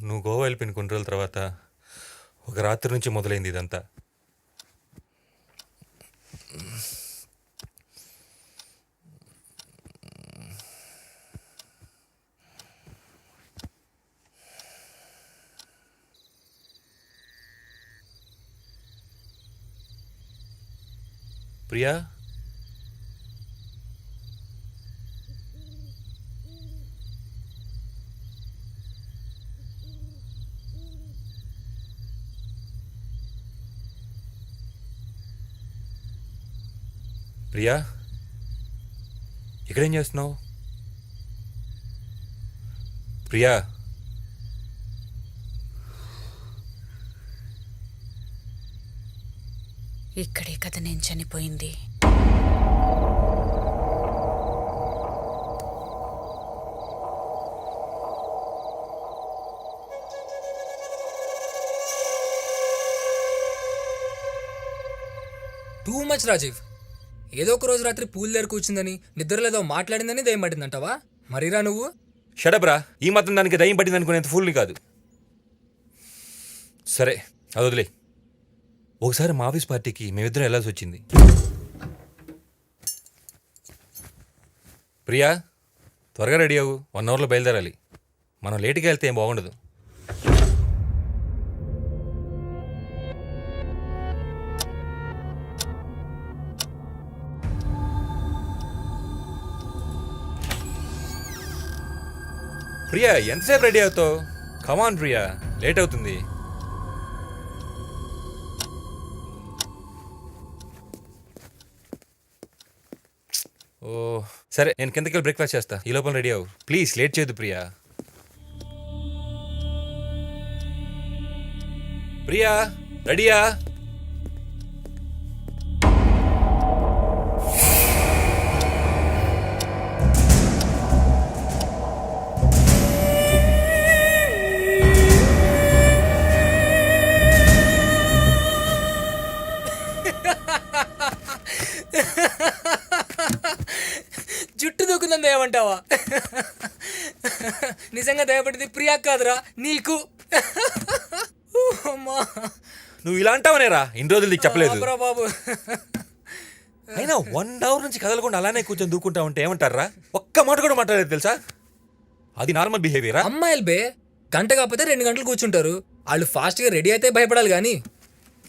నువ్వు గోవా వెళ్ళిపోయిన కొన్ని రోజుల తర్వాత ఒక రాత్రి నుంచి మొదలైంది ఇదంతా. ప్రియా, ప్రియా, ఇక్కడేం చేస్తున్నావు? ప్రియా, ఇక్కడే కదా నేను చనిపోయింది. Too much Rajiv. ఏదో ఒక రోజు రాత్రి పూల్ దగ్గర కూర్చుందని నిద్రలేదో మాట్లాడిందని దయ్యం పట్టిందంటావా? మరిరా నువ్వు షడబ్రా, ఈ మాత్రం దానికి దయ్యం పట్టింది అనుకునేంత ఫుల్ని కాదు. సరే అది వదిలే. ఒకసారి మా ఆఫీస్ పార్టీకి మేమిద్దరం వెళ్ళాల్సి వచ్చింది. ప్రియా, త్వరగా రెడీ అవ్వు, 1 అవర్లో బయలుదేరాలి. మనం లేట్గా వెళ్తే ఏం బాగుండదు. ప్రియా, ఎంతసేపు రెడీ అవుతావు? కమాన్ ప్రియా, లేట్ అవుతుంది. ఓ సరే, నేను కిందకి వెళ్ళి బ్రేక్ఫాస్ట్ చేస్తా. ఈ లోపల రెడీ అవ్వు ప్లీజ్, లేట్ చేయదు ప్రియా. ప్రియా, రెడీయా? జుట్టు దూకుందని దయమంటావా? నిజంగా దయపడింది ప్రియా కాదురా, నీకు. అమ్మా, నువ్వు ఇలా అంటావనేరా ఇన్ని రోజులు నీకు చెప్పలేదు. ఆపురా బాబు. అయినా 1 అవర్ నుంచి కదలకుండా అలానే కూర్చొని దూకుంటా ఉంటే ఏమంటారా? ఒక్క మాట కూడా మాట్లాడలేదు తెలుసా? అది నార్మల్ బిహేవియరా? అమ్మాయిలు బే, గంట కాకపోతే 2 గంటలు కూర్చుంటారు. వాళ్ళు ఫాస్ట్గా రెడీ అయితే భయపడాలి కానీ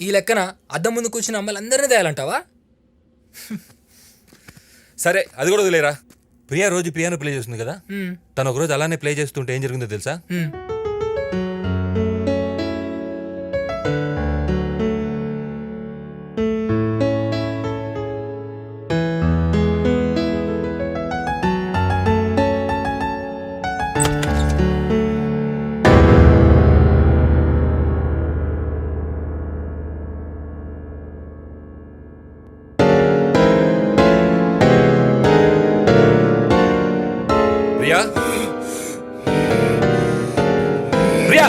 ఈ లెక్కన అద్దం ముందు కూర్చున్న అమ్మాయిలు అందరినీ దయాలంటావా? సరే అది కూడా వదిలేరా. ప్రియా రోజు పియానో ప్లే చేస్తుంది కదా, తను ఒకరోజు అలానే ప్లే చేస్తుంటే ఏం జరిగిందో తెలుసా? ప్రియా, ప్రియా,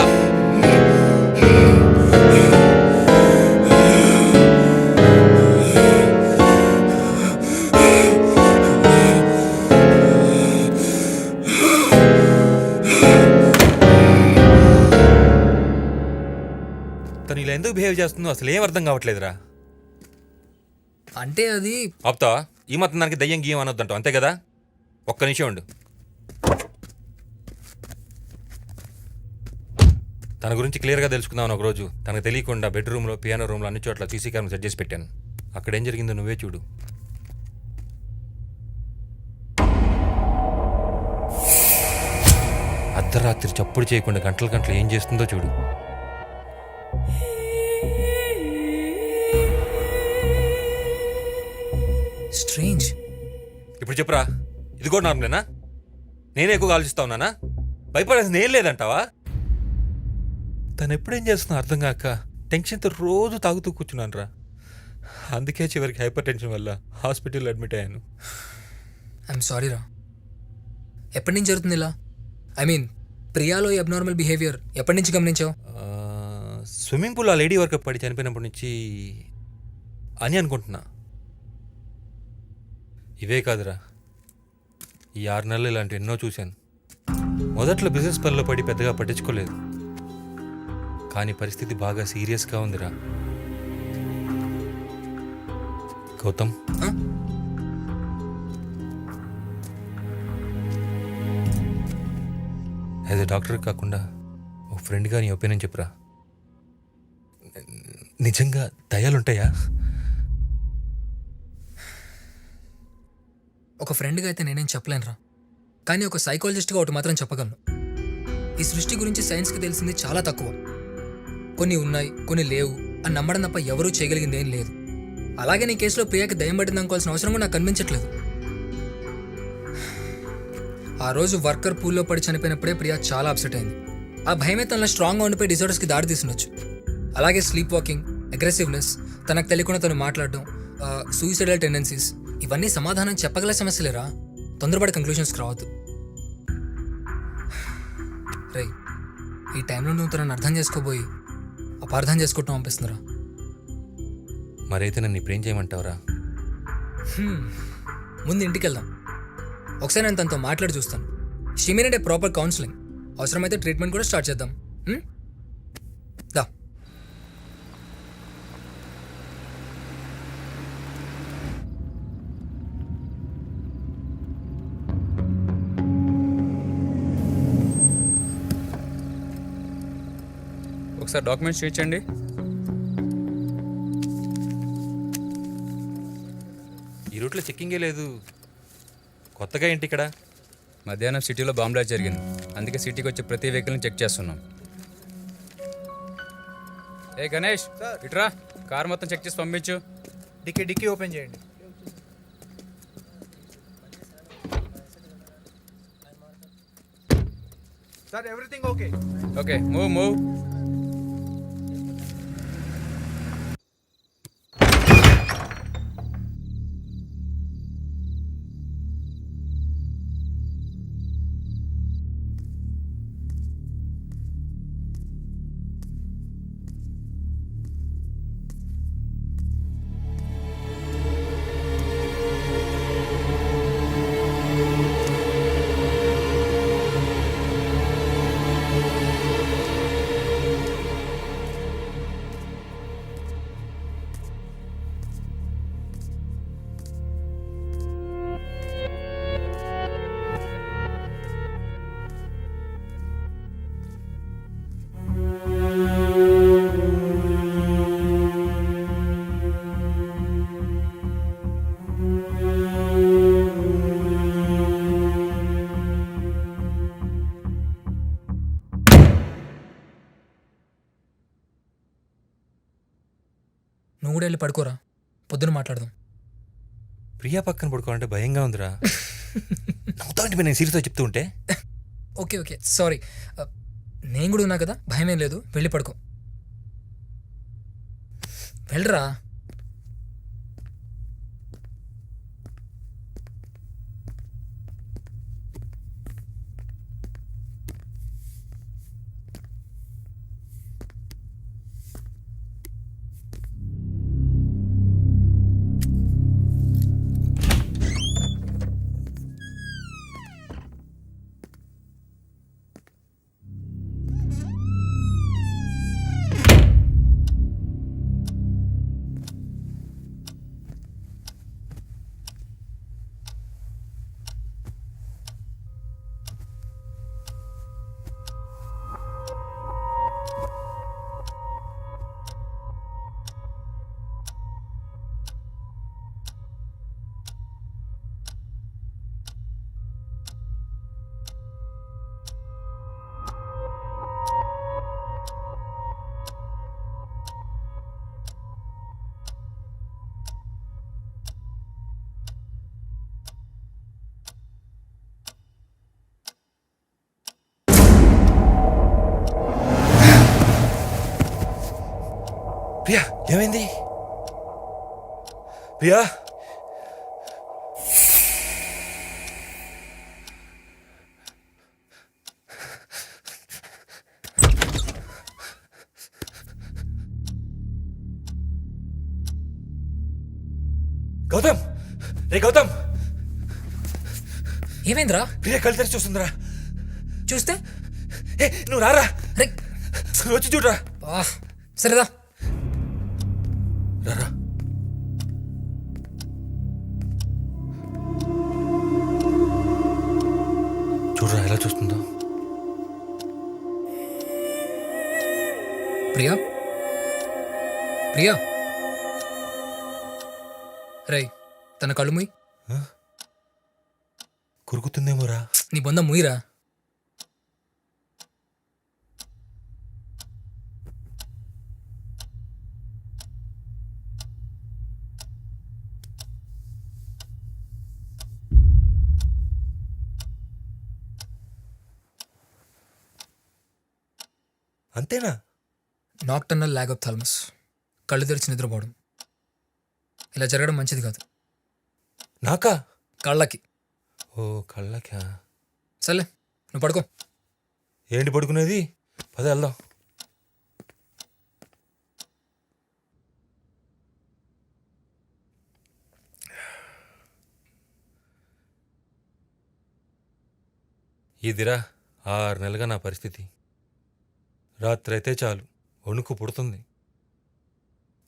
తను ఇలా ఎందుకు బిహేవ్ చేస్తుందో అసలు ఏం అర్థం కావట్లేదురా. అంటే అది ఆపుతావా? ఈ మాత్రం దానికి దయ్యం గీయం అనొద్దంటావు అంతే కదా? ఒక్క నిమిషం ఉండు. తన గురించి క్లియర్గా తెలుసుకుందామని ఒకరోజు తనకు తెలియకుండా బెడ్రూమ్లో, పియానో రూమ్లో అన్ని చోట్ల సీసీ కెమెరా సెట్ చేసి పెట్టాను. అక్కడ ఏం జరిగిందో నువ్వే చూడు. అర్ధరాత్రి చప్పుడు చేయకుండా గంటలు గంటలు ఏం చేస్తుందో చూడు. స్ట్రేంజ్. ఇప్పుడు చెప్పురా, ఇది కూడా నార్మలేనా? నేనే ఎక్కువగా ఆలోచిస్తా ఉన్నానా? భయపడాల్సింది ఏం లేదంటావా? తను ఎప్పుడేం చేస్తున్నా అర్థం కాక టెన్షన్తో రోజు తాగుతూ కూర్చున్నాను రా. అందుకే చివరికి హైపర్ టెన్షన్ వల్ల హాస్పిటల్లో అడ్మిట్ అయ్యాను. ఐఎమ్ సారీ రా. ఎప్పటి నుంచి జరుగుతుంది ఇలా? ఐ మీన్ ప్రియాలో అబ్నార్మల్ బిహేవియర్ ఎప్పటి నుంచి గమనించావు? స్విమ్మింగ్ పూల్ ఆ లేడీ వర్కప్ పడి చనిపోయినప్పటి నుంచి అని అనుకుంటున్నా. ఇవే కాదురా, ఈ 6 నెలలు ఇలాంటి ఎన్నో చూశాను. మొదట్లో బిజినెస్ పనిలో పడి పెద్దగా పట్టించుకోలేదు, కానీ పరిస్థితి బాగా సీరియస్గా ఉందిరా. గౌతమ్, ఆ? యాజ్ ఎ డాక్టర్ కాకుండా ఓ ఫ్రెండ్గా నీ ఒపీనియన్ చెప్పురా. నిజంగా దయాలుంటాయా? ఒక ఫ్రెండ్గా అయితే నేనేం చెప్పలేనురా, కానీ ఒక సైకాలజిస్ట్గా ఒకటి మాత్రం చెప్పగలను. ఈ సృష్టి గురించి సైన్స్కి తెలిసింది చాలా తక్కువ. కొన్ని ఉన్నాయి, కొన్ని లేవు అని నమ్మడం తప్ప ఎవరూ చేయగలిగింది ఏం లేదు. అలాగే నీ కేసులో ప్రియాకి దయ్యం పట్టింది అనుకోవాల్సిన అవసరం కూడా నాకు కనిపించట్లేదు. ఆ రోజు వర్కర్ పూల్లో పడి చనిపోయినప్పుడే ప్రియా చాలా అప్సెట్ అయింది. ఆ భయమే తనలో స్ట్రాంగ్గా ఉండిపోయి డిజార్డర్స్కి దారి తీస్తుండొచ్చు. అలాగే స్లీప్ వాకింగ్, అగ్రెసివ్నెస్, తనకు తెలియకుండా తను మాట్లాడడం, సూయిసైడల్ టెండెన్సీస్, ఇవన్నీ సమాధానం చెప్పగల సమస్యలేరా. తొందరపడి కంక్లూషన్స్కి రావద్దు. రే, ఈ టైంలో నువ్వు తనని అర్థం చేసుకోబోయి అపార్థం చేసుకుంటాం అనిపిస్తుందిరా. మరైతే నన్ను ఇప్పుడు ఏం చేయమంటావురా? ముందు ఇంటికి వెళ్దాం. ఒకసారి నేను తనతో మాట్లాడి చూస్తాను. She need a proper counselling. అవసరమైతే ట్రీట్మెంట్ కూడా స్టార్ట్ చేద్దాం. దా. ఒకసారి డాక్యుమెంట్స్ చూపించండి. ఈ రూట్లో చెక్కింగే లేదు. కొత్తగా ఏంటి ఇక్కడ? మధ్యాహ్నం సిటీలో బాంబ్ బ్లాస్ట్ జరిగింది, అందుకే సిటీకి వచ్చే ప్రతి వెహికల్ని చెక్ చేస్తున్నాం. ఏ గణేష్, ఇట్రా, కార్ మొత్తం చెక్ చేసి పంపించు. డిక్కీ ఓపెన్ చేయండి. Sir everything okay. Okay, move. నువ్వు కూడా వెళ్ళి పడుకోరా, పొద్దున మాట్లాడదాం. ప్రియా పక్కన పడుకోవాలంటే భయంగా ఉందిరా. నవ్వుతాంటే నేను సీరియస్గా చెప్తూ ఉంటే. Okay sorry. నేను కూడా ఉన్నా కదా, భయమేం లేదు. వెళ్ళి పడుకో. వెళ్ళరా. ప్రియా, ఏమైంది? ప్రియా, గౌతమ్, రే గౌతమ్, ఏమైందిరా? ప్రియా కళ్ళు తెరిచి చూస్తుందిరా. చూస్తే ఏ నువ్వు రారా, రే నువ్వు వచ్చి చూడరా. సరేదా రారా. చూడరా ఎలా చూస్తుందో. ప్రియా ప్రియా రై తన కళ్ళు ముయ్. కురుకుతుందేమోరా. నీ బొంద ముయిరా. అంతేనా? నాక్టర్నల్ ల్యాగ్ ఆఫ్ థాలమస్, కళ్ళు తెరిచి నిద్రపోవడం. ఇలా జరగడం మంచిది కాదు. నాకా? కళ్ళకి. ఓ కళ్ళకా? సర్లే నువ్వు పడుకో. ఏంటి పడుకునేది? పద వెళ్దాం. ఇదిరా 6 నెలలుగా నా పరిస్థితి. రాత్రి అయితే చాలు వణుకు పుడుతుంది.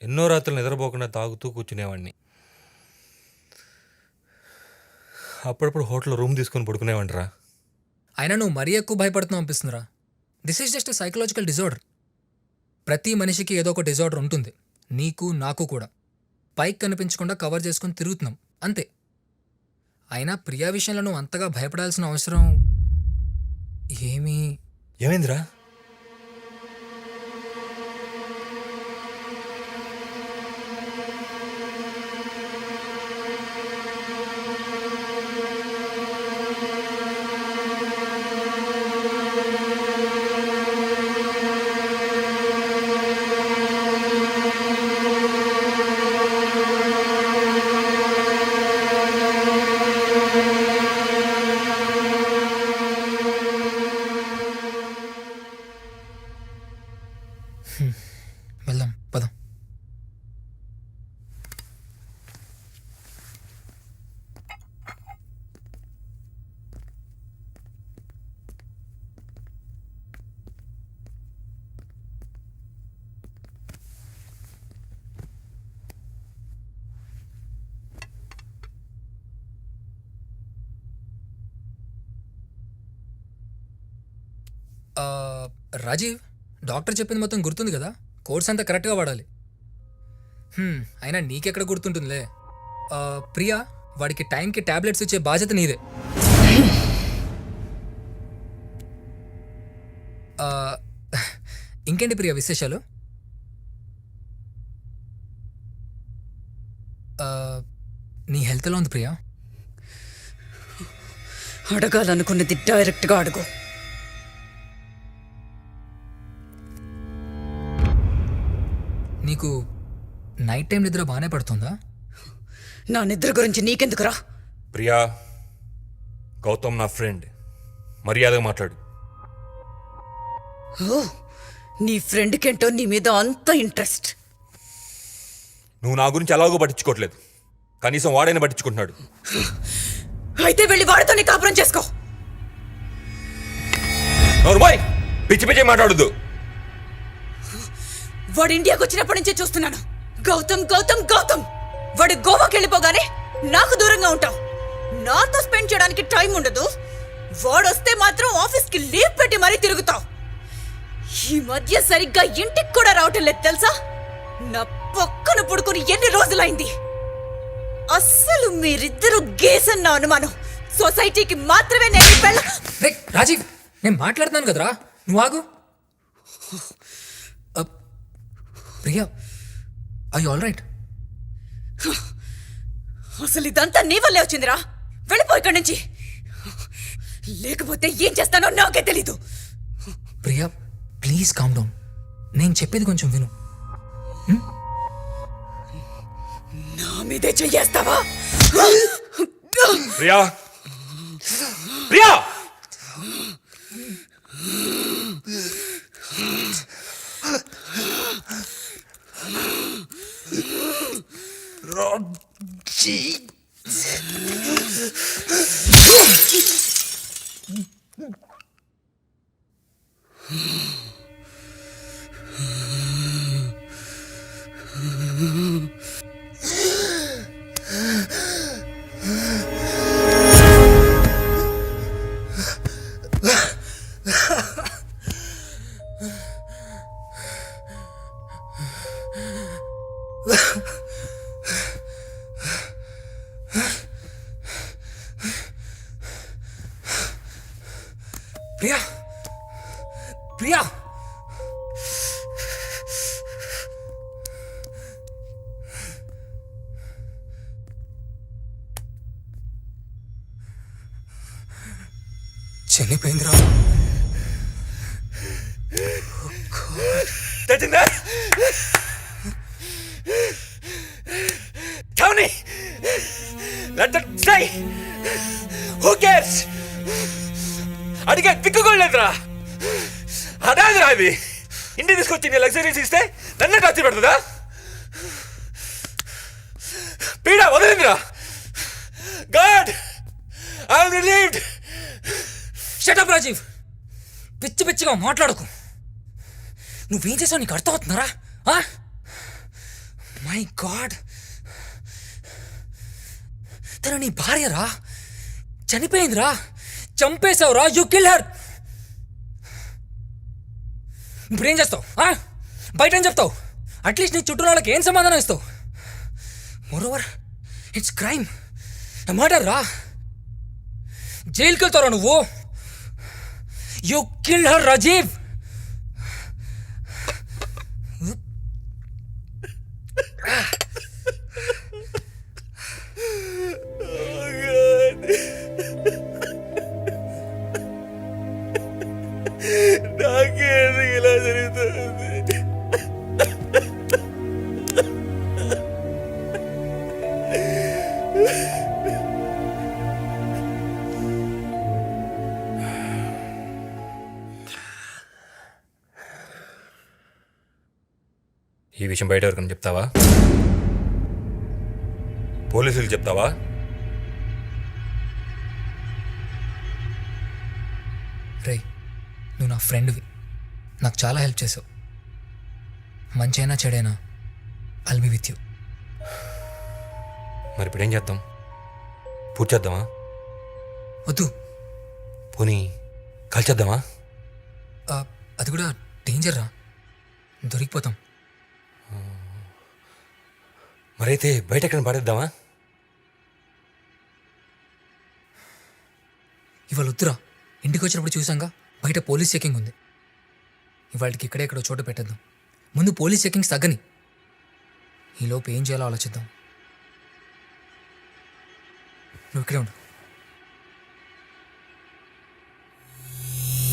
ఎన్నో రాత్రులు నిద్రపోకుండా తాగుతూ కూర్చునేవాడిని. అప్పుడప్పుడు హోటల్లో రూమ్ తీసుకొని పడుకునేవాడిరా. అయినా నువ్వు మరీ ఎక్కువ భయపడుతున్నావు అనిపిస్తుందిరా. This is just psychological disorder. ప్రతి మనిషికి ఏదో ఒక డిజార్డర్ ఉంటుంది. నీకు నాకు కూడా. పైకి కనిపించకుండా కవర్ చేసుకొని తిరుగుతున్నాం అంతే. అయినా ప్రియా విషయంలో నువ్వు అంతగా భయపడాల్సిన అవసరం ఏమైందిరా? వెళ్దాం పదం. రాజీవ్, డాక్టర్ చెప్పింది మొత్తం గుర్తుంది కదా? కోర్స్ అంతా కరెక్ట్గా వాడాలి. అయినా నీకెక్కడ గుర్తుంటుందిలే. ప్రియా, వాడికి టైంకి టాబ్లెట్స్ ఇచ్చే బాధ్యత నీదే. ఇంకేంటి ప్రియా విశేషాలు? నీ హెల్త్ ఎలా ఉంది ప్రియా? అడగాలనుకున్నది డైరెక్ట్గా అడుగు. నీకు నైట్ టైం నిద్ర బాగానే పడుతుందా? నా నిద్ర గురించి నీకెందుకురా? ప్రియా, గౌతమ్ నా ఫ్రెండ్, మర్యాదగా మాట్లాడు. ఓ, నీ ఫ్రెండ్కేంటో నీ మీద అంత ఇంట్రెస్ట్. నువ్వు నా గురించి ఎలాగో పట్టించుకోవట్లేదు, కనీసం వాడైనా పట్టించుకుంటున్నాడు. అయితే వెళ్ళి వాడితోనే కాపురం చేసుకో. నోర్మోయ్, పిచ్చి పిచ్చి మాట్లాడద్దు. వాడు ఇండియాకి వచ్చినప్పటి నుంచే చూస్తున్నాను. గౌతమ్ గౌతమ్ గౌతమ్. వాడు గోవాకి వెళ్ళిపోగానే నాకు దూరంగా ఉంటావు. నాతో స్పెండ్ చేయడానికి టైం ఉండదు. వాడొస్తే మాత్రం ఆఫీస్కి లీవ్ పెట్టి మరీ తిరుగుతావు. ఈ మధ్య సరిగ్గా ఇంటికి కూడా రావటం లేదు తెలుసా? నా పక్కన పడుకుని ఎన్ని రోజులైంది. అస్సలు మీరిద్దరూ గేసన్న అనుమానం. సొసైటీకి మాత్రమే నేను రాజీవ్, నేను మాట్లాడుతున్నాను కదరా, నువ్వు ఆగు. Priya, I all right? అసలు ఇదంతా నీ వల్లే వచ్చిందిరా. వెళ్ళిపో ఇక్కడి నుంచి, లేకపోతే ఏం చేస్తానో నాకే తెలీదు. Priya please calm down. నేను చెప్పేది కొంచెం విను. నా మీదే చెయ్యేస్తావా? Priya, Priya, Priya చనిపోయిందిరా. తెచ్చిందా Tony! Let that stay! Who cares? అడిగే దిక్కు కూడా లేదురా. అదాదిరా ఇది. ఇంటికి తీసుకొచ్చి నీ లగ్జరీస్ ఇస్తే నన్నే టచ్ పెడుతుందా? పీడ వదిలిందిరా. God I am relieved. Shut up Rajeev, పిచ్చి పిచ్చిగా మాట్లాడకు. నువ్వేం చేసావు నీకు అర్థమవుతున్నారా? మై గాడ్, తను నీ భార్యరా, చనిపోయిందిరా, చంపేశావురా, యూ కిల్ హర్. ఇప్పుడేం చేస్తావు? బయట ఏం చెప్తావు? అట్లీస్ట్ నీ చుట్టూ వాళ్ళకి ఏం సమాధానం ఇస్తావు? మోరోవర్ ఇట్స్ క్రైమ్, మర్డర్ రా. జైలుకి వెళ్తావురా నువ్వు. You kill her Rajeev. నాకేందుకు ఇలా జరుగుతుంది? ఈ విషయం బయట ఎవరికైనా చెప్తావా? పోలీసులకు చెప్తావా? రేయ్, నువ్వు నా ఫ్రెండ్వి, నాకు చాలా హెల్ప్ చేసావు. మంచైనా చెడైనా ఐల్ బి విత్ యూ. మరి ఇప్పుడు ఏం చేద్దాం? పూర్తి చేద్దామా? వద్దు, పోనీ కాల్చేద్దామా? అది కూడా డేంజర్ రా, దొరికిపోతాం. మరైతే బయట ఎక్కడ పడేద్దామా? ఇవాళ వద్దురా, ఇంటికి వచ్చినప్పుడు చూసాంగా బయట పోలీస్ చెకింగ్ ఉంది. ఇవాళకి ఇక్కడెక్కడో చోట పెట్టేద్దాం. ముందు పోలీస్ చెకింగ్స్ తగ్గని, ఈలోపు ఏం చేయాలో ఆలోచిద్దాం. నువ్వు ఇక్కడే ఉండు.